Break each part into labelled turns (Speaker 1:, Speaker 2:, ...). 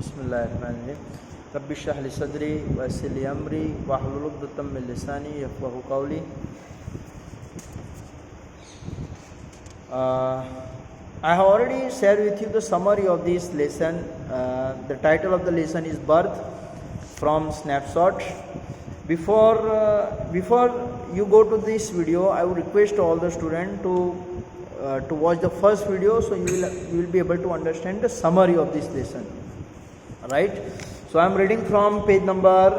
Speaker 1: बिस्मिल्लाहिर्रहमानिर्रहीम रब्बि इश्रह ली सदरी वयस्सिर ली अमरी वहलुल उक़दतम मिन लिसानी यफ़क़हू क़ौली. I have already shared with you the summary of this lesson. The title of the lesson is Birth from Snapshot. Before you go to this video, I would request all the students to watch the first video, so you will be able to understand the summary of this lesson. Right? So I am reading from page number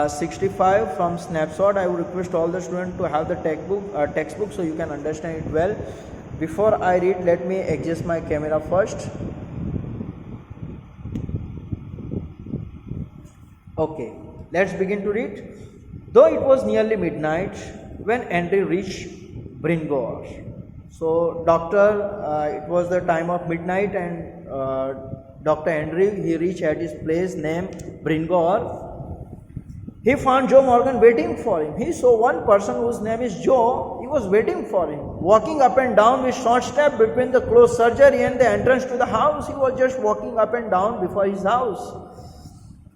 Speaker 1: 65 from Snapshot. I would request all the students to have the textbook so you can understand it well. Before I read, let me adjust my camera first. Okay, let's begin to read. Though it was nearly midnight when Andrew reached Bringor. So it was the time of midnight, and Dr. Andrew, he reached at his place named Bringor. He found Joe Morgan waiting for him. He saw one person whose name is Joe. He was waiting for him, walking up and down with short step between the closed surgery and the entrance to the house. He was just walking up and down before his house.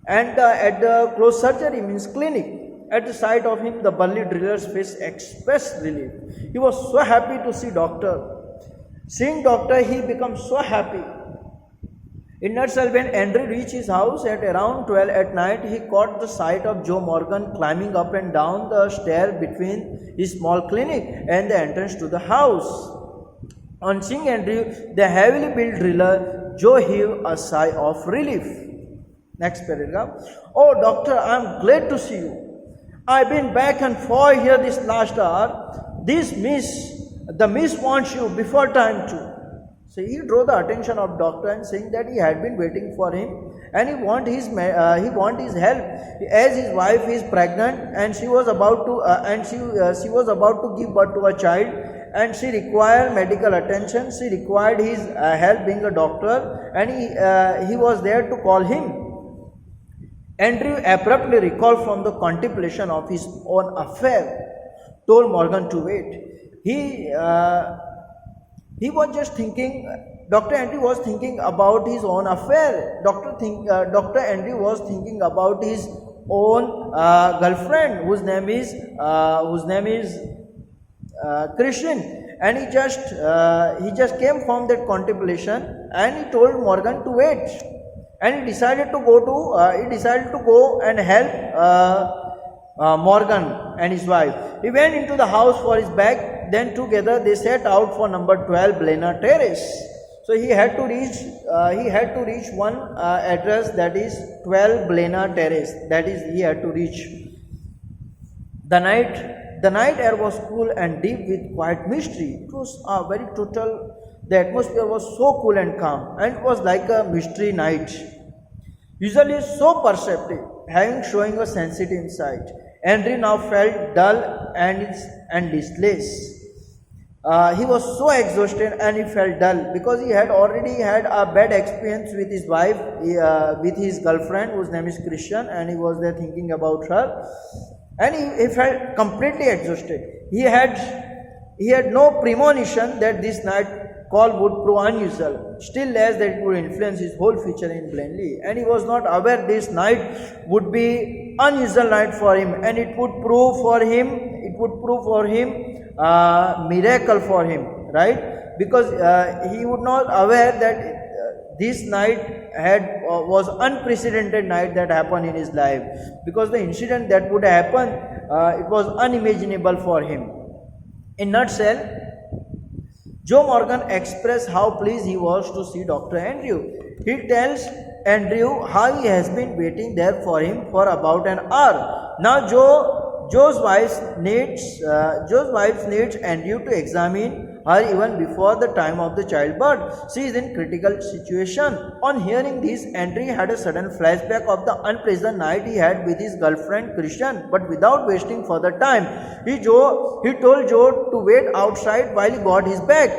Speaker 1: And at the closed surgery means clinic. At the sight of him, the burly driller's face expressed relief. He was so happy to see doctor. Seeing doctor, he became so happy. In nutshell, when Andrew reached his house at around 12 at night, he caught the sight of Joe Morgan climbing up and down the stair between his small clinic and the entrance to the house. On seeing Andrew, the heavily built driller, Joe heaved a sigh of relief. Next paragraph. Oh, doctor, I am glad to see you. I've been back and forth here this last hour. The miss wants you before time too. So he drew the attention of doctor and saying that he had been waiting for him and he want his help, as his wife is pregnant and she was about to give birth to a child and she required medical attention. She required his help being a doctor, and he was there to call him. Andrew abruptly recalled from the contemplation of his own affair, told Morgan to wait. He was just thinking, Dr. Andrew was thinking about his own affair. Dr. Andrew was thinking about his own girlfriend whose name is Christian, and he just came from that contemplation and he told Morgan to wait, and he decided to go and help Morgan and his wife. He went into the house for his bag. Then together they set out for number 12 Blena Terrace. So he had to reach one address, that is 12 Blena Terrace. That is he had to reach. The night air was cool and deep with quiet mystery. It was very total. The atmosphere was so cool and calm, and it was like a mystery night. Usually so perceptive, showing a sensitive side. Andrew now felt dull and listless. He was so exhausted and he felt dull because he had already had a bad experience with his wife, with his girlfriend whose name is Christian, and he was there thinking about her, and he felt completely exhausted. He had no premonition that this night call would prove unusual, still less that it would influence his whole future in Blenley, and he was not aware this night would be unusual night for him, and it would prove for him miracle for him, right? Because he would not aware that this night was unprecedented night that happened in his life, because the incident that would happen, it was unimaginable for him. In nutshell, Joe Morgan expressed how pleased he was to see Dr. Andrew. He tells Andrew how he has been waiting there for him for about an hour. Now Joe's wife needs Andrew to examine her even before the time of the childbirth. She is in critical situation. On hearing this, Andrew had a sudden flashback of the unpleasant night he had with his girlfriend Christian. But without wasting further time, he told Joe to wait outside while he got his bag.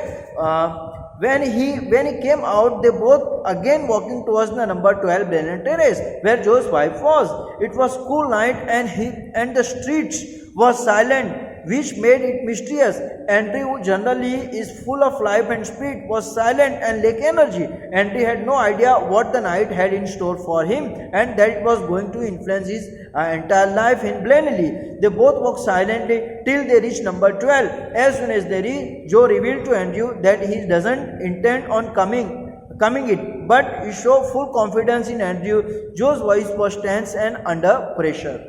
Speaker 1: When he came out, they both again walking towards the number 12 Brennan Terrace, where Joe's wife was. It was cool night and the streets was silent. which made it mysterious. Andrew, who generally is full of life and spirit, was silent and lacked energy. Andrew had no idea what the night had in store for him and that it was going to influence his entire life in Blaney. They both walked silently till they reached number 12. As soon as they reached, Joe revealed to Andrew that he doesn't intend on coming it, but he showed full confidence in Andrew. Joe's voice was tense and under pressure.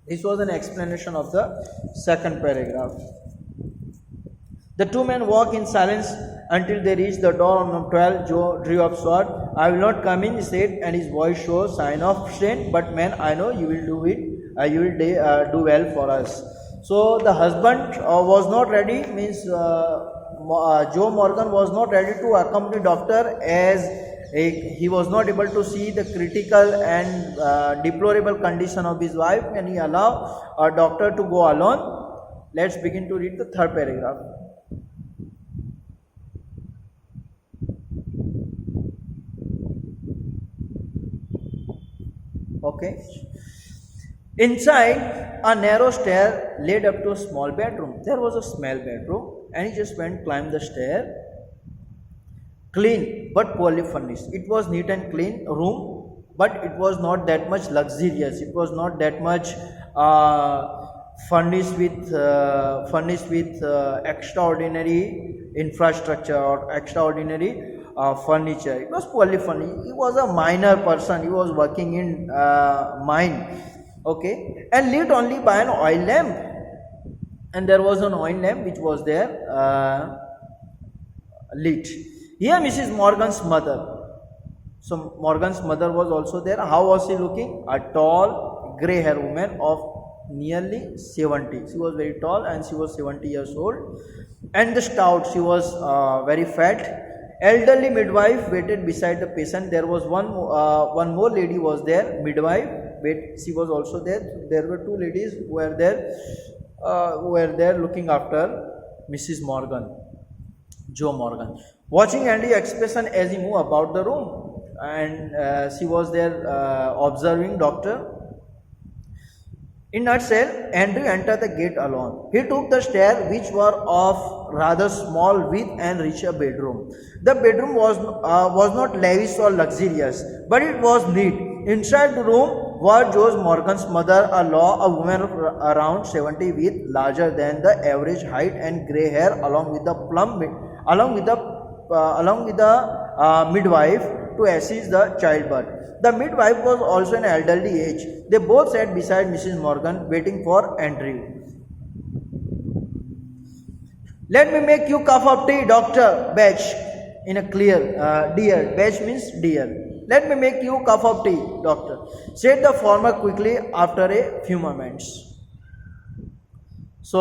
Speaker 1: This was an explanation of the second paragraph. The two men walked in silence until they reached the door on number 12. Joe drew up sword. I will not come in, he said, and his voice showed sign of strength. But man, I know you will do it. You will do well for us. So the husband was not ready. Means Joe Morgan was not ready to accompany doctor as he was not able to see the critical and deplorable condition of his wife, and he allowed a doctor to go alone. Let's begin to read the third paragraph. Okay. Inside, a narrow stair led up to a small bedroom. There was a small bedroom, and he just climbed the stair. Clean but poorly furnished. It was neat and clean room, but it was not that much luxurious. It was not that much furnished with extraordinary infrastructure or extraordinary furniture. It was poorly furnished. He was a minor person. He was working in mine. Okay, and lit only by an oil lamp. And there was an oil lamp which was there lit. Here Mrs. Morgan's mother. So Morgan's mother was also there. How was she looking? A tall, grey hair woman of nearly 70. She was very tall and she was 70 years old. And the stout, she was very fat. Elderly midwife waited beside the patient. There was one more lady was there, midwife. She was also there. There were two ladies who were there looking after Mrs. Morgan, Joe Morgan. Watching Andy's expression as he moved about the room, and she was there observing doctor. In nutshell, Andrew entered the gate alone. He took the stairs, which were of rather small width and reached a bedroom. The bedroom was not lavish or luxurious, but it was neat. Inside the room was Joe Morgan's mother-in-law, a woman of around 70 with larger than the average height and grey hair, along with the midwife to assist the childbirth. The midwife was also an elderly age. They both sat beside Mrs. Morgan, waiting for Andrew. Let me make you a cup of tea, Dr. Batch, in a clear, dear. Batch means dear. Let me make you a cup of tea, doctor, said the former quickly after a few moments. So,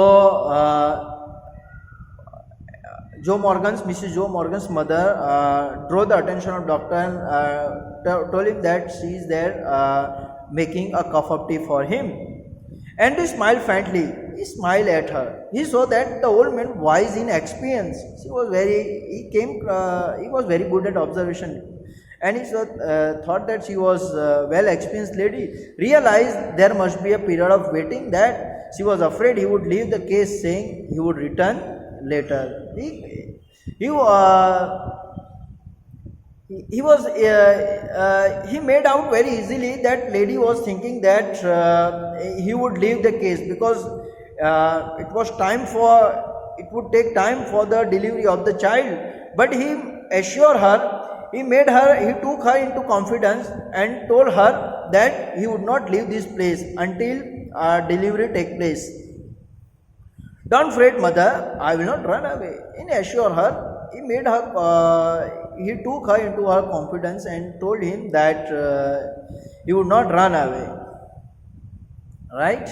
Speaker 1: Mrs. Joe Morgan's mother drew the attention of doctor and told him that she is there making a cup of tea for him. And he smiled faintly. He smiled at her. He saw that the old man, wise in experience, he was very good at observation. And he thought that she was a well experienced lady. Realized there must be a period of waiting, that she was afraid he would leave the case, saying he would return later. He made out very easily that lady was thinking that he would leave the case because it would take time for the delivery of the child. But he assured her, he took her into confidence and told her that he would not leave this place until delivery take place. Don't fret, mother, I will not run away. He assured her, he took her into her confidence and told him that he would not run away. Right?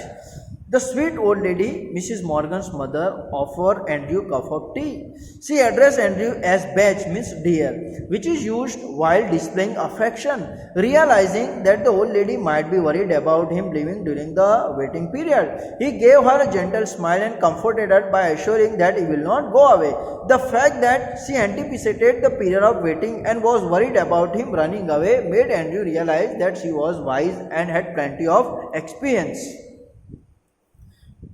Speaker 1: The sweet old lady, Mrs. Morgan's mother, offered Andrew a cup of tea. She addressed Andrew as Batch, means dear, which is used while displaying affection. Realizing that the old lady might be worried about him leaving during the waiting period, he gave her a gentle smile and comforted her by assuring that he will not go away. The fact that she anticipated the period of waiting and was worried about him running away made Andrew realize that she was wise and had plenty of experience.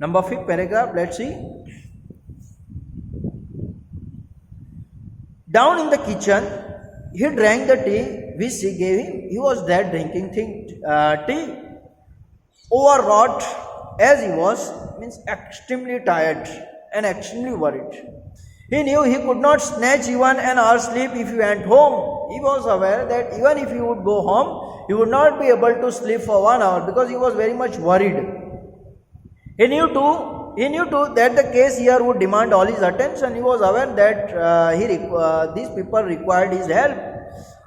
Speaker 1: Number 5th paragraph, let's see. Down in the kitchen, he drank the tea which she gave him. He was there drinking tea. Overwrought as he was, means extremely tired and extremely worried. He knew he could not snatch even an hour's sleep if he went home. He was aware that even if he would go home, he would not be able to sleep for 1 hour because he was very much worried. He knew too that the case here would demand all his attention. He was aware that these people required his help.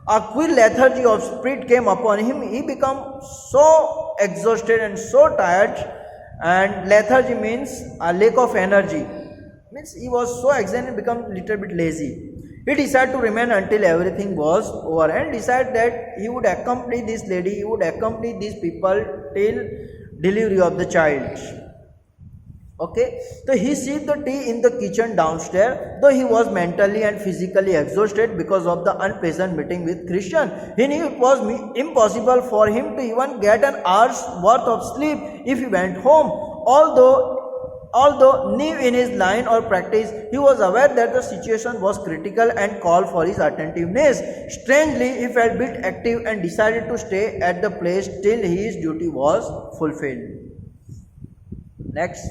Speaker 1: A queer lethargy of spirit came upon him. He became so exhausted and so tired, and lethargy means a lack of energy. Means he was so exhausted and become little bit lazy. He decided to remain until everything was over and decided that he would accompany this lady, he would accompany these people till delivery of the child. Okay, so he sipped the tea in the kitchen downstairs, though he was mentally and physically exhausted because of the unpleasant meeting with Christian. He knew it was impossible for him to even get an hour's worth of sleep if he went home. Although new in his line or practice, he was aware that the situation was critical and called for his attentiveness. Strangely, he felt a bit active and decided to stay at the place till his duty was fulfilled. Next.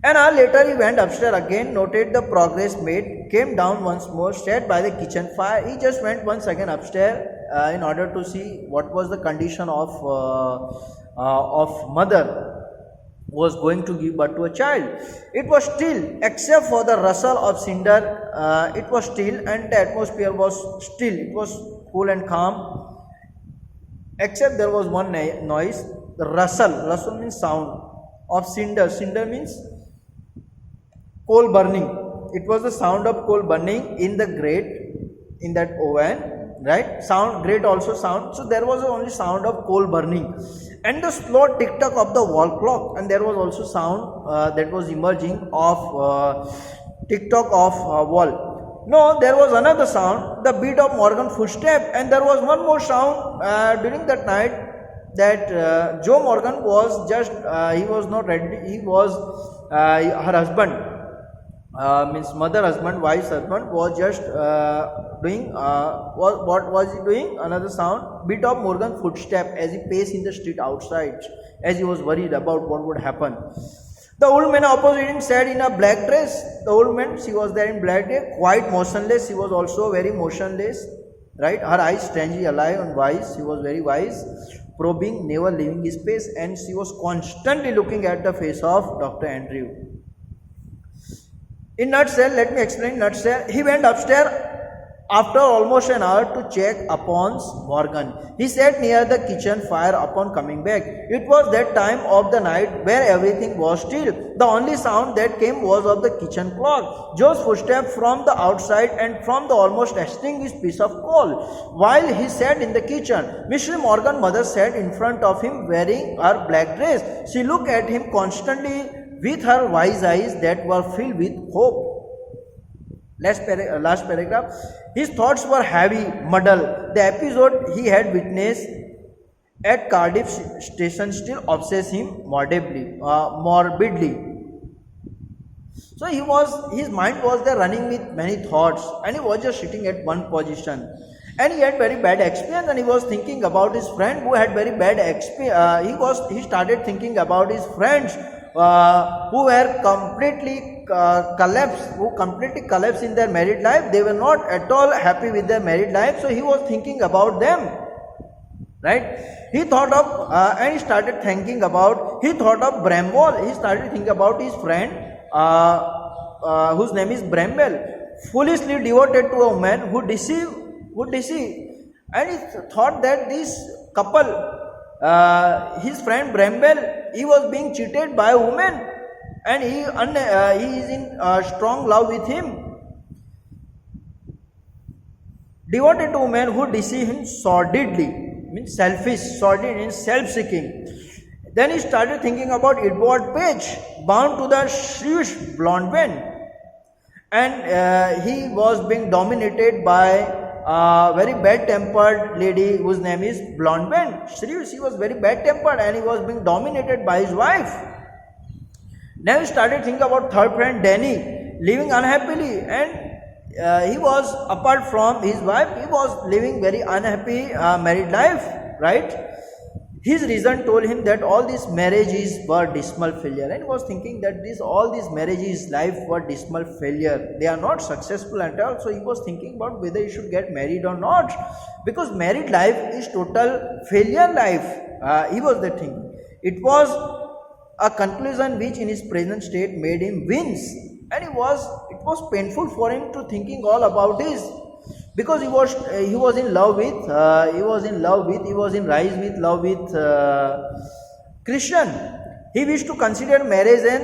Speaker 1: An hour later, he went upstairs again, noted the progress made, came down once more, sat by the kitchen fire. He just went once again upstairs in order to see what was the condition of mother who was going to give birth to a child. It was still, except for the rustle of cinder. It was still, and the atmosphere was still. It was cool and calm, except there was one noise. The rustle means sound of cinder. Cinder means coal burning. It was the sound of coal burning in the grate, in that oven, right? Sound, grate also sound. So there was only sound of coal burning, and the slow tick tock of the wall clock, and there was also sound that was emerging of tick tock of wall. No, there was another sound, the beat of Morgan footstep, and there was one more sound during that night that Joe Morgan was just he was not ready. He was her husband. Means mother husband, wife's husband was just doing what was he doing? Another sound, beat of Morgan footstep as he paced in the street outside, as he was worried about what would happen. The old man opposite him sat in a black dress. The old man, she was there in black dress, quite motionless. She was also very motionless, right? Her eyes strangely alive and wise. She was very wise, probing, never leaving his face, and she was constantly looking at the face of Dr. Andrew. In nutshell, let me explain. Nutshell, he went upstairs after almost an hour to check upon Morgan. He sat near the kitchen fire upon coming back. It was that time of the night where everything was still. The only sound that came was of the kitchen clock, Joe's footsteps from the outside, and from the almost extinguished piece of coal. While he sat in the kitchen, Mr. Morgan's mother sat in front of him wearing her black dress. She looked at him constantly with her wise eyes that were filled with hope. Last paragraph. His thoughts were heavy, muddled. The episode he had witnessed at Cardiff station still obsessed him morbidly. So his mind was there running with many thoughts, and he was just sitting at one position. And he had very bad experience, and he was thinking about his friend who had very bad experience. He started thinking about his friends who were completely collapsed in their married life. They were not at all happy with their married life, so he was thinking about them, right? He thought of and he started thinking about, he thought of Bramwell. He started thinking about his friend whose name is Bramwell, foolishly devoted to a woman who deceived, and he thought that this couple, his friend Bramwell, he was being cheated by a woman, and he is in strong love with him. Devoted to a woman who deceived him sordidly, means selfish, sordid and self-seeking. Then he started thinking about Edward Page, bound to the shrewish blonde man, and he was being dominated by a very bad-tempered lady whose name is Blonde Man. She was very bad-tempered, and he was being dominated by his wife. Now he started thinking about third friend Danny living unhappily, and he was apart from his wife. He was living very unhappy married life, right? His reason told him that all these marriages were dismal failure, and he was thinking that all these marriages life were dismal failure. They are not successful at all. So he was thinking about whether he should get married or not, because married life is total failure life. He was the thing. It was a conclusion which in his present state made him wince, and it was painful for him to thinking all about this, because he was in love with he was in rise with love with Christian. He wished to consider marriage an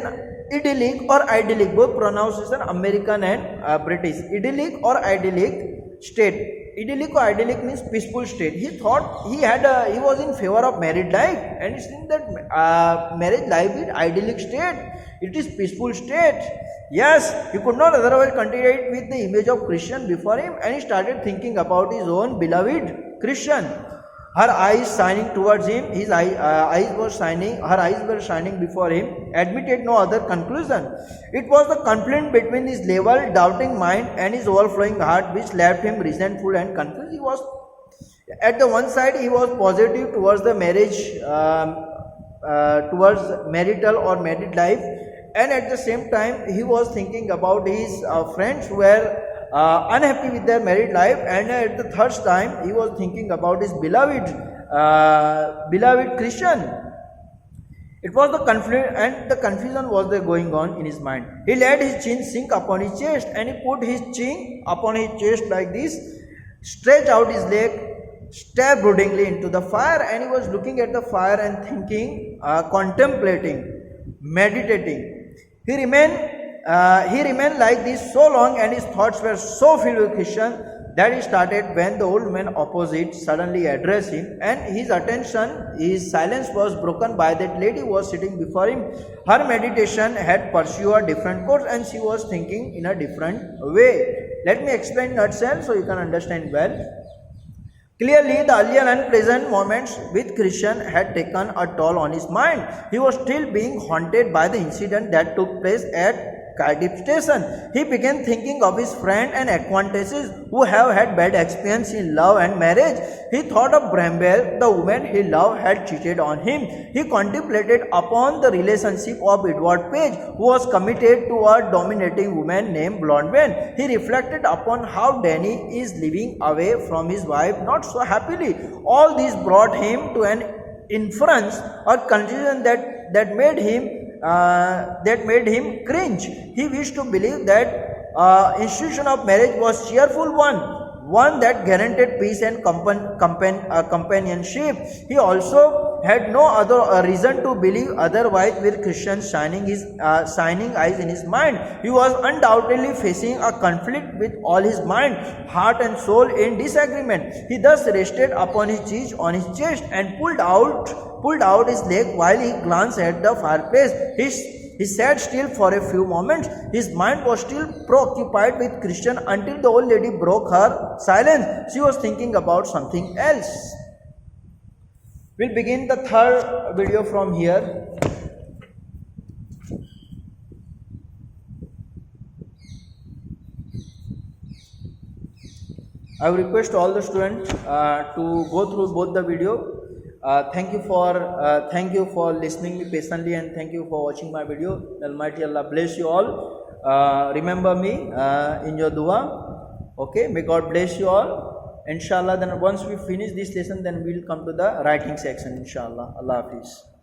Speaker 1: idyllic or idyllic, both pronunciation American and British, idyllic or idyllic state. Idyllic or idyllic means peaceful state. He thought he was in favor of married life, and it's in that marriage life is idyllic state. It is peaceful state. Yes, he could not otherwise continue it with the image of Christian before him, and he started thinking about his own beloved Christian. Her eyes shining towards him, his eyes were shining, her eyes were shining before him, admitted no other conclusion. It was the conflict between his level, doubting mind and his overflowing heart which left him resentful and confused. He was, at the one side, he was positive towards the marriage, towards marital or married life, and at the same time, he was thinking about his friends who were unhappy with their married life, and at the third time he was thinking about his beloved Christian. It was the conflict, and the confusion was there going on in his mind. He let his chin sink upon his chest, and he put his chin upon his chest like this, stretched out his leg, stared broodingly into the fire, and he was looking at the fire and thinking, contemplating, meditating. He remained like this so long, and his thoughts were so filled with Christian that he started when the old man opposite suddenly addressed him, and his silence was broken by that lady who was sitting before him. Her meditation had pursued a different course, and she was thinking in a different way. Let me explain in a nutshell so you can understand well. Clearly, the earlier unpleasant moments with Christian had taken a toll on his mind. He was still being haunted by the incident that took place at Cardiff Station. He began thinking of his friends and acquaintances who have had bad experience in love and marriage. He thought of Bramwell, the woman he loved had cheated on him. He contemplated upon the relationship of Edward Page, who was committed to a dominating woman named Blondman. He reflected upon how Danny is living away from his wife not so happily. All this brought him to an inference or conclusion that made him cringe. He wished to believe that institution of marriage was cheerful one that guaranteed peace and companionship. He also had no other reason to believe otherwise, with Christian shining eyes in his mind. He was undoubtedly facing a conflict with all his mind, heart and soul in disagreement. He thus rested upon his cheek on his chest and pulled out his leg while he glanced at the fireplace. He sat still for a few moments. His mind was still preoccupied with Christian until the old lady broke her silence. She was thinking about something else. We'll begin the third video from here. I will request all the students to go through both the video. Thank you for listening me patiently, and thank you for watching my video. Almighty Allah bless you all. Remember me in your dua. Okay, may God bless you all. Inshallah, then once we finish this lesson, then we'll come to the writing section. Inshallah. Allah Hafiz.